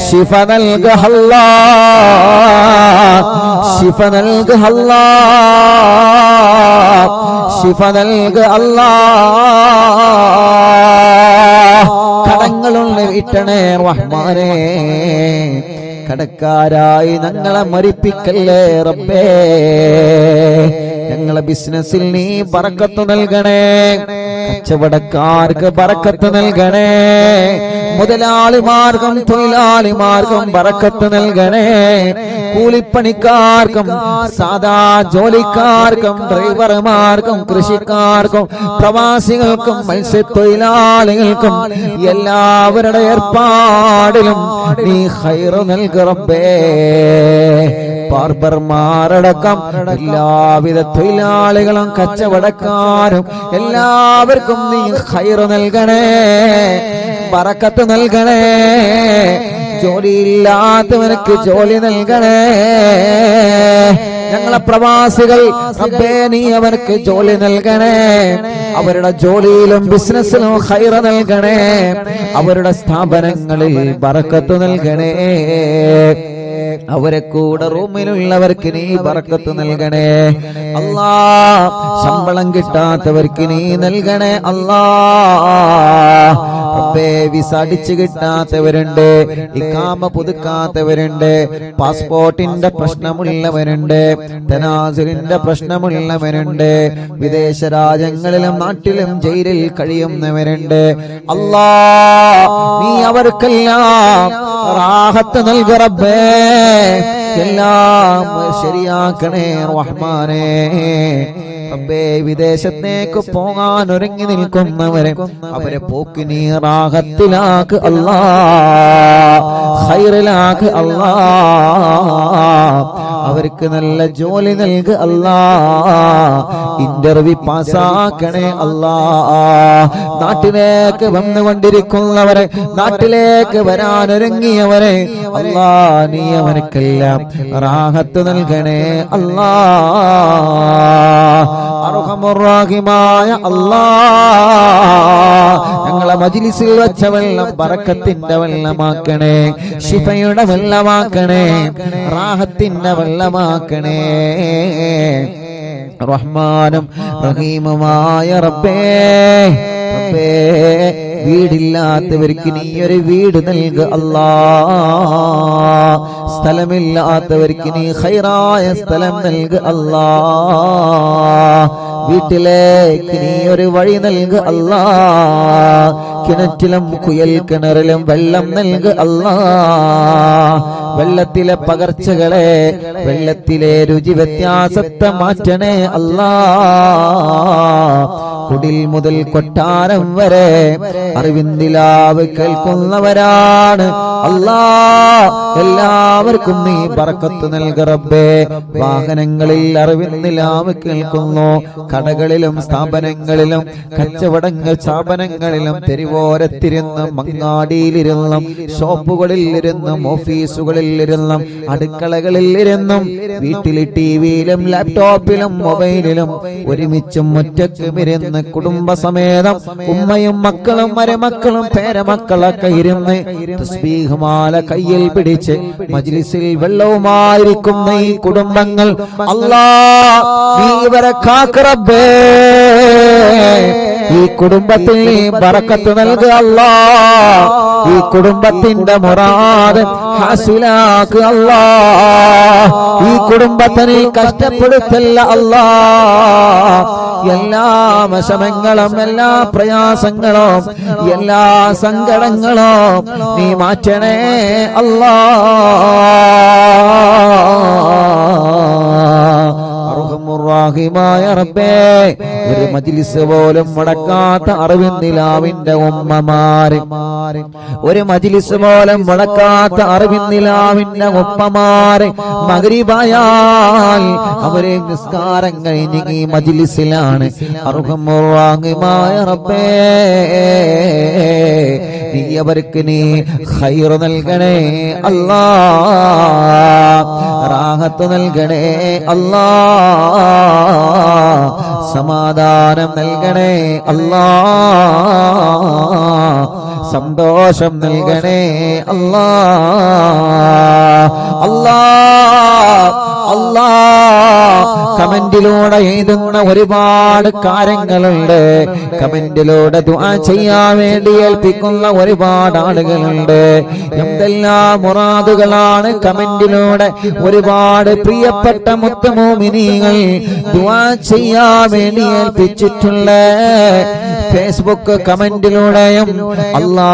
ശിഫ നൽക അല്ലാ, ശിഫ നൽക അല്ലാ, ശിഫ നൽക അല്ലാ. കടങ്ങളുള്ള വീട്ടണേ റഹ്മാനേ, കടക്കാരായി ഞങ്ങളെ മരിപ്പിക്കല്ലേ റബ്ബേ. ഞങ്ങളെ ബിസിനസ്സിൽ നീ ബറക്കത്ത് നൽകണേ, കച്ചവടക്കാർക്ക് ബറക്കത്ത് നൽകണേ, മുതലാളിമാർക്കും തൊഴിലാളിമാർക്കും ബറക്കത്ത് നൽകണേ, കൂലിപ്പണിക്കാർക്കും സാധാ ജോലിക്കാർക്കും ഡ്രൈവർമാർക്കും കൃഷിക്കാർക്കും പ്രവാസികൾക്കും മത്സ്യത്തൊഴിലാളികൾക്കും എല്ലാവരുടെ ഏർപ്പാടിലും നീ ഖൈർ നൽക റബ്ബേ. ബാർബർമാരടക്കം എല്ലാവിധ തൊഴിലാളികളും കച്ചവടക്കാരും എല്ലാവർക്കും നീ ഖൈർ നൽകണേ, ബറക്കത്ത് നൽകണേ. ജോലിയില്ലാത്തവർക്ക് ജോലി നൽകണേ. ഞങ്ങളെ പ്രവാസികൾ റബ്ബേ നീ അവർക്ക് ജോലി നൽകണേ, അവരുടെ ജോലിയിലും ബിസിനസ്സിലും ഖൈർ നൽകണേ, അവരുടെ സ്ഥാപനങ്ങളിൽ ബറക്കത്ത് നൽകണേ, അവരെ കൂടെ റൂമിലുള്ളവർക്ക് നീ ബറക്കത്ത് നൽകണേ അല്ലാ. ശമ്പളം കിട്ടാത്തവർക്ക് നീ നൽകണേ അല്ലാ. റബ്ബേ വിസ അടിച്ചു കിട്ടാത്തവരുണ്ട്, ഇഖാമ പുതുക്കാത്തവരുണ്ട്, പാസ്പോർട്ടിന്റെ പ്രശ്നമുള്ളവരുണ്ട്, തനാസുലിന്റെ പ്രശ്നമുള്ളവരുണ്ട്, വിദേശ രാജ്യങ്ങളിലും നാട്ടിലും ജയിലിൽ കഴിയുന്നവരുണ്ട്. അല്ലാ നീ അവർക്കെല്ലാം റാഹത്ത് നൽക റബ്ബേ, എല്ലാം ശരിയാക്കണേ റഹ്മാനേ. റബ്ബേ വിദേശത്തേക്ക് പോകാൻ ഒരുങ്ങി നിൽക്കുന്നവരെ അവരെ പോക്ക് നീ റാഹത്തിലാക്ക് അല്ലാ, ഖൈറിലാക്ക് അല്ലാ. അവർക്ക് നല്ല ജോലി നൽകുക അല്ലാ. ഇന്റർവ്യൂ പാസ്സാക്കണേ അല്ലാ. നാട്ടിലേക്ക് വന്നുകൊണ്ടിരിക്കുന്നവരെ, നാട്ടിലേക്ക് വരാനൊരുങ്ങിയവരെ അല്ലാ, നീ അവനക്കെല്ലാം റാഹത്ത് നൽകണേ അല്ലാ. അർഹമുർ റഹീമായ അല്ലാ, ഞങ്ങളെ മജ്ലിസിൽ വെച്ച വെള്ളം ബറക്കത്തിന്റെ വെള്ളമാക്കണേ, ശിഫയുടെ വെള്ളമാക്കണേ, റാഹത്തിന്റെ വെള്ളമാക്കണേ. റഹ്മാനും റഹീമുമായ റബ്ബേ, റബ്ബേ, വീടില്ലാത്തവർക്ക് നീ ഒരു വീട് നൽകുക അല്ലാ. സ്ഥലമില്ലാത്തവർക്ക് നീ ഖൈറായ സ്ഥലം നൽകുക അല്ലാ. വീട്ടിലേക്ക് നീ ഒരു വഴി നൽകുക അല്ലാ. കിണറ്റിലും കുയൽ കിണറിലും വെള്ളം നൽകുക അല്ലാ. വെള്ളത്തിലെ പകർച്ചകളെ, വെള്ളത്തിലെ രുചി വ്യത്യാസത്തെ മാറ്റണേ അല്ലാ. കുടിൽ മുതൽ കൊട്ടാരം വരെ അറിവിന്ദിലാവ് കേൾക്കുന്നവരാണ് അല്ലാ. എല്ലാവർക്കും നീ ബർക്കത്ത് നൽക റബ്ബേ. വാഹനങ്ങളിൽ അറിവിന്ദിലാവ് കേൾക്കുന്നു, കടകളിലും സ്ഥാപനങ്ങളിലും കച്ചവടങ്ങൾ സ്ഥാപനങ്ങളിലും തെരുവോരത്തിരുന്നും മങ്ങാടിയിലിരുന്നും ഷോപ്പുകളിൽ ഇരുന്നും ഓഫീസുകളിൽ ഇരുന്നും അടുക്കളകളിൽ ഇരുന്നും വീട്ടിൽ ടിവിയിലും ലാപ്ടോപ്പിലും മൊബൈലിലും ഒരുമിച്ചും ഒറ്റക്കും ഇരുന്ന് കുടുംബസമേതം ഉമ്മയും മക്കളും മരുമക്കളും പേരമക്കളൊക്കെ ഇരുന്ന് തസ്ബീഹ് മാല കയ്യിൽ പിടിച്ച് മജ്ലിസിൽ വെള്ളവുമായിരിക്കുന്ന ഈ കുടുംബങ്ങൾ അല്ലാ, നീ ഇവരെ കാക്ക് റബ്ബേ. ഈ കുടുംബത്തിൽ നീ ബറക്കത്ത് നൽകുക അല്ലാ. ഈ കുടുംബത്തിന്റെ മുറാദ് ഹാസിലാക്കുക അല്ലാ. ഈ കുടുംബത്തെ നീ കഷ്ടപ്പെടുത്തല്ല അല്ലാ. എല്ലാ വിഷമങ്ങളും, എല്ലാ പ്രയാസങ്ങളും, എല്ലാ സങ്കടങ്ങളും നീ മാറ്റണേ അല്ലാ. റഹീമായ റബ്ബേ, ഒരു മജ്ലിസ് പോലും മുടക്കാത്ത അറിവിന്ദിലാവിന്റെ ഉമ്മമാര്, ഒരു മജ്ലിസ് പോലും മുടക്കാത്ത അറിവിന്ദിലാവിന്റെ ഉപ്പമാര് മഗ്രിബായാൽ അവരെ നിസ്കാരം കഴിഞ്ഞ് ഈ മജ്ലിസിലാണ്. റഹീമായ റബ്ബേ, നീ അവർക്ക് നീ ഖൈർ നൽകണേ അല്ലാ. റാഹത്ത് നൽകണേ അല്ലാ. സമാധാനം നൽകണേ അല്ലാ. സന്തോഷം നൽകണേ അല്ലാ. അല്ലാ, അല്ലാ, കമന്റിലൂടെ എഴുതുന്ന ഒരുപാട് കാര്യങ്ങളുണ്ട്. കമന്റിലൂടെ ദുആ ചെയ്യാൻ വേണ്ടി ഏൽപ്പിക്കുന്ന ഒരുപാട് ആളുകളുണ്ട്. എന്തെല്ലാം മുറാദുകളാണ് കമന്റിലൂടെ ഒരുപാട് പ്രിയപ്പെട്ട മുത്തുമോമിനീങ്ങൾ ദുആ ചെയ്യാൻ വേണ്ടി ഏൽപ്പിച്ചിട്ടുള്ള. ഫേസ്ബുക്ക് കമന്റിലൂടെയും അല്ലാ,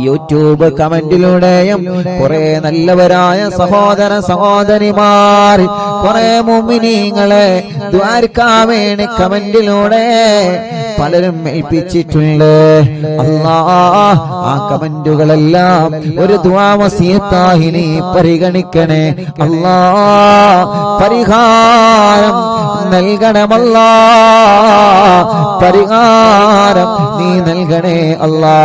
യൂട്യൂബ് കമന്റിലൂടെയും കുറെ നല്ലവരായ സഹോദര സഹോദരിമാർ, കുറെ മുഅ്മിനീങ്ങളെ ദുആർക്കാൻ വേണ്ടി കമന്റിലൂടെ പലരും ഏൽപ്പിച്ചിട്ടുണ്ട്. അല്ലാ, ആ കമന്റുകളെല്ലാം ഒരു ദുആ വസിയത്തായി നീ പരിഗണിക്കണേ അല്ലാ. പരിഹാരം നൽകണമല്ലാ. പരിഹാരം നീ നൽകണേ അല്ലാ.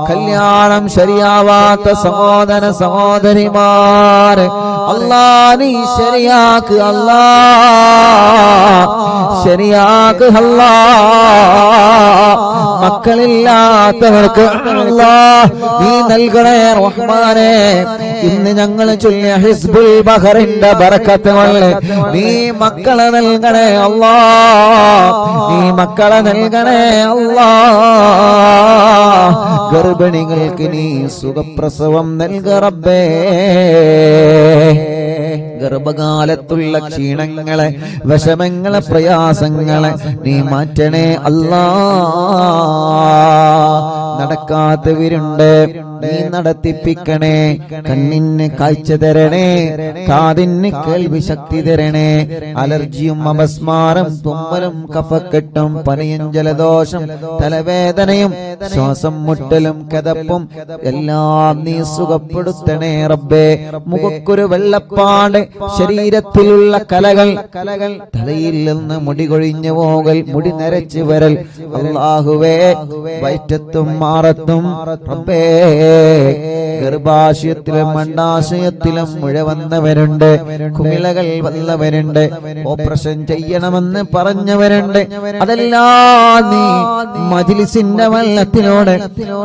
കല്യാണം ശരിയാവാത്ത സഹോദര സഹോദരിമാർ അല്ലാ, നീ ശരിയാക്ക് അല്ലാ. ശരിയാക്ക് അല്ലാ. മക്കളില്ലാത്തവർക്ക് അല്ലാ നീ നൽകണേ റഹ്മാനേ. ഇന്ന് ഞങ്ങൾ ചൊല്ലിയ ഹിസ്ബുൽ ബഹറിന്റെ ബറക്കത്ത് കൊണ്ട് നീ മക്കളെ നൽകണേ അല്ലാ. നീ മക്കളെ നൽകണേ അല്ലാ. ഗർഭിണികൾക്ക് നീ സുഖപ്രസവം നൽക റബ്ബേ. ഗർഭകാലത്തുള്ള ക്ഷീണങ്ങളെ, വിഷമങ്ങളെ, പ്രയാസങ്ങളെ നീ മാറ്റണേ അല്ലാ. നടക്കാത്തവരുണ്ട്, നീ നടത്തിപ്പിക്കണേ. കണ്ണിന് കാഴ്ച തരണേ, കാതിന് കേൾവി ശക്തി തരണേ. അലർജിയും അപസ്മാരം, തുമ്മലും കഫക്കെട്ടും പനിയും ജലദോഷം തലവേദനയും ശ്വാസം മുട്ടലും കിതപ്പും എല്ലാം നീ സുഖപ്പെടുത്തണേ റബ്ബേ. മുഖക്കൊരു വെള്ളപ്പാട്, ശരീരത്തിലുള്ള കലകൾ, തലയിൽ നിന്ന് മുടി കൊഴിഞ്ഞു പോകൽ, മുടി നരച്ചു വരൽ, അല്ലാഹുവേ വയറ്റത്തും മാറത്തും റബ്ബേ, ഗർഭാശയത്തിലും അണ്ഡാശയത്തിലും മുഴ വന്നവരുണ്ട്, കുമിളകൾ വന്നവരുണ്ട്, ഓപ്പറേഷൻ ചെയ്യണമെന്ന് പറഞ്ഞവരുണ്ട്. അതെല്ലാം നീ മജ്ലിസിന്റെ വെള്ളത്തിലൂടെ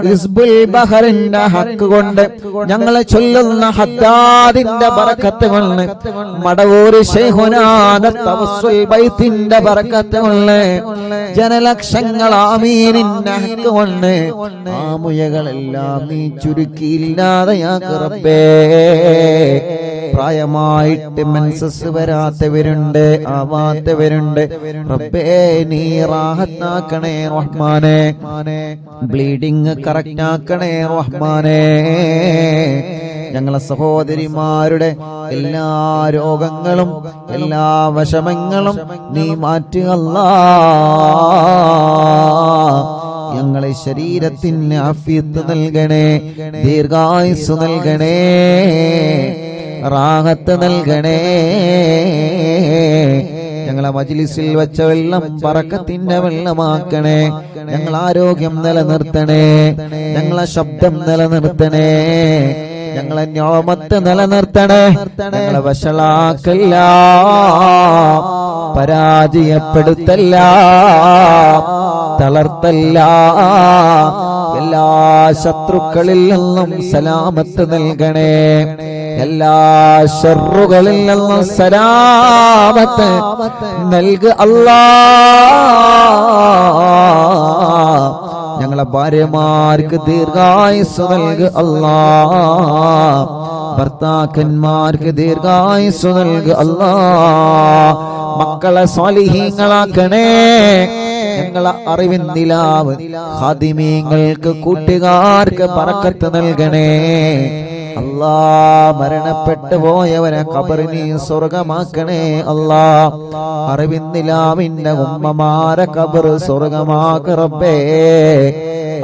ഹിസ്ബുൽ ബഹറിന്റെ ഹക്ക് കൊണ്ട്, ഞങ്ങളെ ചൊല്ലുന്ന ഹദ്ദാദിന്റെ ബറക്കത്ത് കൊണ്ട്, മടവൂർ ശൈഖുനാദ തവസ്സുൽ ബൈത്തിന്റെ ബറക്കത്ത് കൊണ്ട്, ജനലക്ഷങ്ങൾ ആമീനിന്റെ ഹക്ക് കൊണ്ട് ആ മുയകളെല്ലാം നീ ചുരുക്കിയില്ലാതെയാക്ക് റബ്ബേ. പ്രായമായിട്ട് മെൻസസ് വരാത്തവരുണ്ട്, ആവാത്തവരുണ്ട് റബ്ബേ, നീ റാഹത്താക്കണേ റഹ്മാനെ. ബ്ലീഡിങ് കറക്റ്റ് ആക്കണേ റഹ്മാനെ. ഞങ്ങളെ സഹോദരിമാരുടെ എല്ലാ രോഗങ്ങളും എല്ലാ വിഷമങ്ങളും നീ മാറ്റുക അല്ലാഹ്. ഞങ്ങളെ ശരീരത്തിന് ആഫിയത്ത് നൽകണേ, ദീർഘായുസ് നൽകണേ, റാഹത്ത് നൽകണേ. ഞങ്ങളെ മജ്ലിസിൽ വെച്ച വെള്ളം ബറക്കത്തിന്റെ വെള്ളമാക്കണേ. ഞങ്ങൾ ആരോഗ്യം നിലനിർത്തണേ, ഞങ്ങളെ ശബ്ദം നിലനിർത്തണേ, ഞങ്ങളെ നിഅമത്ത് നിലനിർത്തണേ. ഞങ്ങളെ വഷളാക്കല്ല, പരാജയപ്പെടുത്തല്ല, തളർത്തല്ല. എല്ലാ ശത്രുക്കളിൽ നിന്നും സലാമത്ത് നൽകണേ, എല്ലാ ശർറുകളിൽ നിന്നും സലാമത്ത് നൽക അല്ലാഹ്. ഞങ്ങളെ ഭാര്യമാർക്ക് ദീർഘായുസ് നൽക അല്ലാഹ്. ഭർത്താക്കന്മാർക്ക് ദീർഘായുസ് നൽക അല്ലാഹ്. മക്കളെ സ്വാലിഹീങ്ങളാക്കണേ. ഞങ്ങളെ അറിവിൻ നിലാവ് ഖാദിമീങ്ങൾക്ക് കൂട്ടുകാർക്ക് ബറക്കത്ത് നൽകണേ അല്ലാ. മരണപ്പെട്ടു പോയവരെ ഖബറിനെ സ്വർഗമാക്കണേ അല്ലാ. അറിവിൻ നിലാവിന്റെ ഉമ്മമാരെ ഖബർ സ്വർഗമാക്ക റബ്ബേ.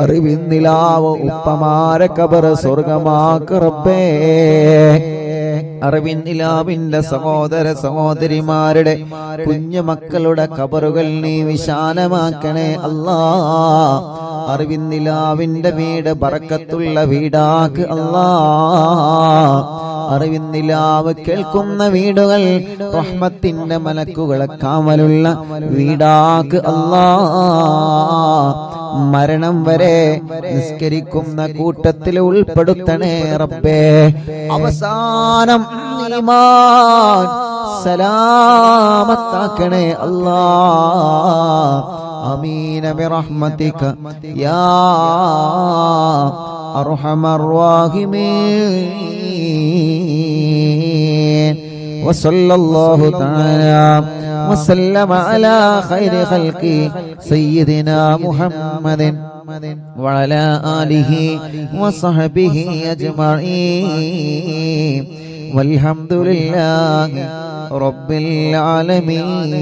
അറിവിൻ നിലാവ് ഉപ്പമാരെ ഖബർ സ്വർഗമാക്ക റബ്ബേ. അറിവിൻ നിലാവിന്റെ സഹോദര സഹോദരിമാരുടെ കുഞ്ഞു മക്കളുടെ ഖബറുകൾ നീ വിശാലമാക്കണേ അല്ലാ. അറിവിൻ നിലാവിന്റെ വീട് ബറക്കത്തുള്ള വീടാക്ക് അല്ലാ. അറിവിൻ നിലാവ് കേൾക്കുന്ന വീടുകൾ റഹ്മത്തിന്റെ മലക്കുകളെ കാവലുള്ള വീടാക്ക് അല്ലാ. മരണം വരെ നിസ്കരിക്കുന്ന കൂട്ടത്തിൽ ഉൾപ്പെടുത്തണേ റബ്ബേ. അവസാനം ഈമാൻ സലാമത്താക്കണേ അല്ലാ. ആമീൻ ബിറഹ്മതിക യാ അർഹമർ റഹീമീൻ. വസല്ലല്ലാഹു തആല وسلم على خير خلقه سيدنا محمد وعلى آله وصحبه أجمعين والحمد لله رب العالمين.